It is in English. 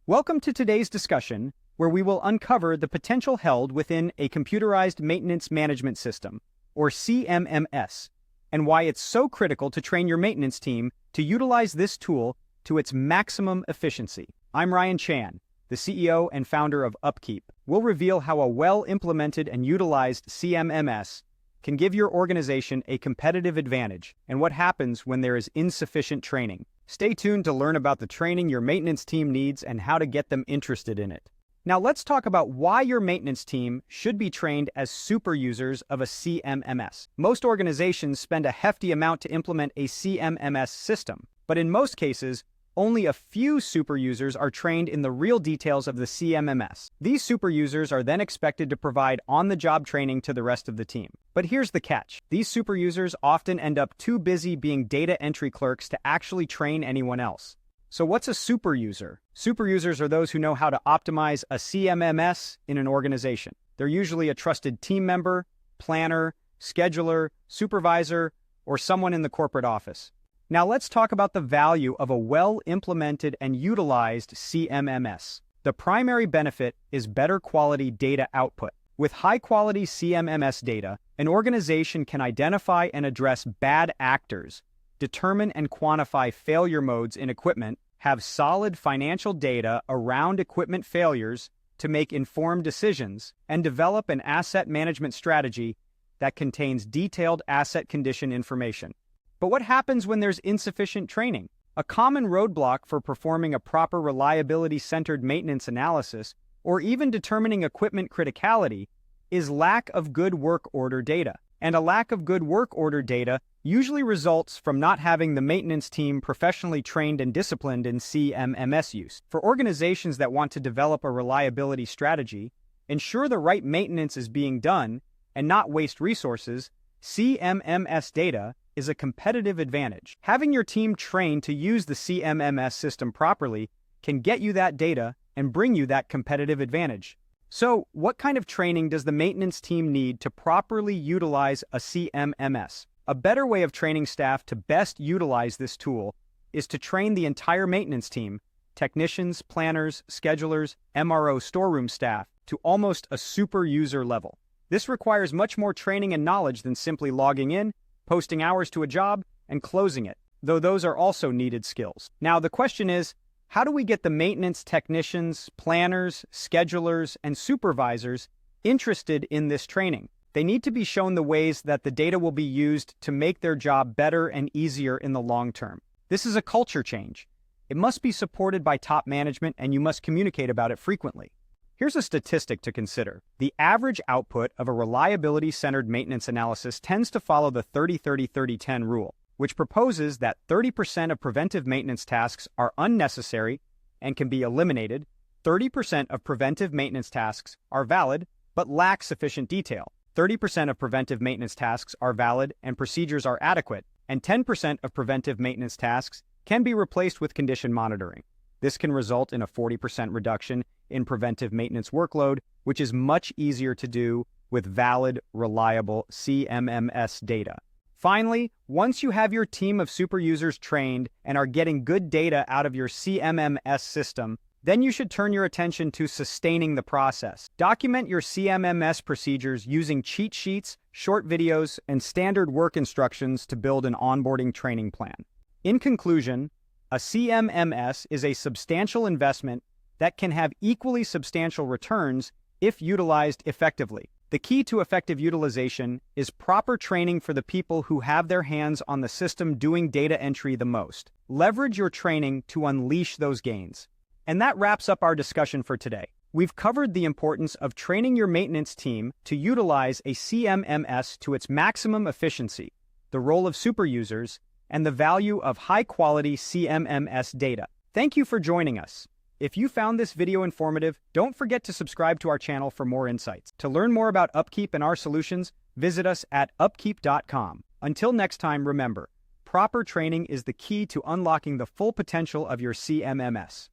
Welcome to today's discussion, where we will uncover the potential held within a computerized maintenance management system, or CMMS, and why it's so critical to train your maintenance team to utilize this tool to its maximum efficiency. I'm Ryan Chan, the CEO and founder of Upkeep. We'll reveal how a well-implemented and utilized CMMS can give your organization a competitive advantage and what happens when there is insufficient training. Stay tuned to learn about the training your maintenance team needs and how to get them interested in it. Now let's talk about why your maintenance team should be trained as super users of a CMMS. Most organizations spend a hefty amount to implement a CMMS system, but in most cases, only a few super users are trained in the real details of the CMMS. These super users are then expected to provide on-the-job training to the rest of the team. But here's the catch. These super users often end up too busy being data entry clerks to actually train anyone else. So what's a super user? Super users are those who know how to optimize a CMMS in an organization. They're usually a trusted team member, planner, scheduler, supervisor, or someone in the corporate office. Now let's talk about the value of a well-implemented and utilized CMMS. The primary benefit is better quality data output. With high-quality CMMS data, an organization can identify and address bad actors, determine and quantify failure modes in equipment, have solid financial data around equipment failures to make informed decisions, and develop an asset management strategy that contains detailed asset condition information. But what happens when there's insufficient training? A common roadblock for performing a proper reliability-centered maintenance analysis, or even determining equipment criticality, is lack of good work order data. And a lack of good work order data usually results from not having the maintenance team professionally trained and disciplined in CMMS use. For organizations that want to develop a reliability strategy, ensure the right maintenance is being done, and not waste resources, CMMS data is a competitive advantage. Having your team trained to use the CMMS system properly can get you that data and bring you that competitive advantage. So, what kind of training does the maintenance team need to properly utilize a CMMS? A better way of training staff to best utilize this tool is to train the entire maintenance team, technicians, planners, schedulers, MRO storeroom staff, to almost a super user level. This requires much more training and knowledge than simply logging in, posting hours to a job, and closing it, though those are also needed skills. Now, the question is, how do we get the maintenance technicians, planners, schedulers, and supervisors interested in this training? They need to be shown the ways that the data will be used to make their job better and easier in the long term. This is a culture change. It must be supported by top management, and you must communicate about it frequently. Here's a statistic to consider. The average output of a reliability-centered maintenance analysis tends to follow the 30-30-30-10 rule, which proposes that 30% of preventive maintenance tasks are unnecessary and can be eliminated, 30% of preventive maintenance tasks are valid but lack sufficient detail, 30% of preventive maintenance tasks are valid and procedures are adequate, and 10% of preventive maintenance tasks can be replaced with condition monitoring. This can result in a 40% reduction in preventive maintenance workload, which is much easier to do with valid, reliable CMMS data. Finally, once you have your team of super users trained and are getting good data out of your CMMS system, then you should turn your attention to sustaining the process. Document your CMMS procedures using cheat sheets, short videos, and standard work instructions to build an onboarding training plan. In conclusion, a CMMS is a substantial investment that can have equally substantial returns if utilized effectively. The key to effective utilization is proper training for the people who have their hands on the system doing data entry the most. Leverage your training to unleash those gains. And that wraps up our discussion for today. We've covered the importance of training your maintenance team to utilize a CMMS to its maximum efficiency, the role of super users, and the value of high-quality CMMS data. Thank you for joining us. If you found this video informative, don't forget to subscribe to our channel for more insights. To learn more about Upkeep and our solutions, visit us at upkeep.com. Until next time, remember, proper training is the key to unlocking the full potential of your CMMS.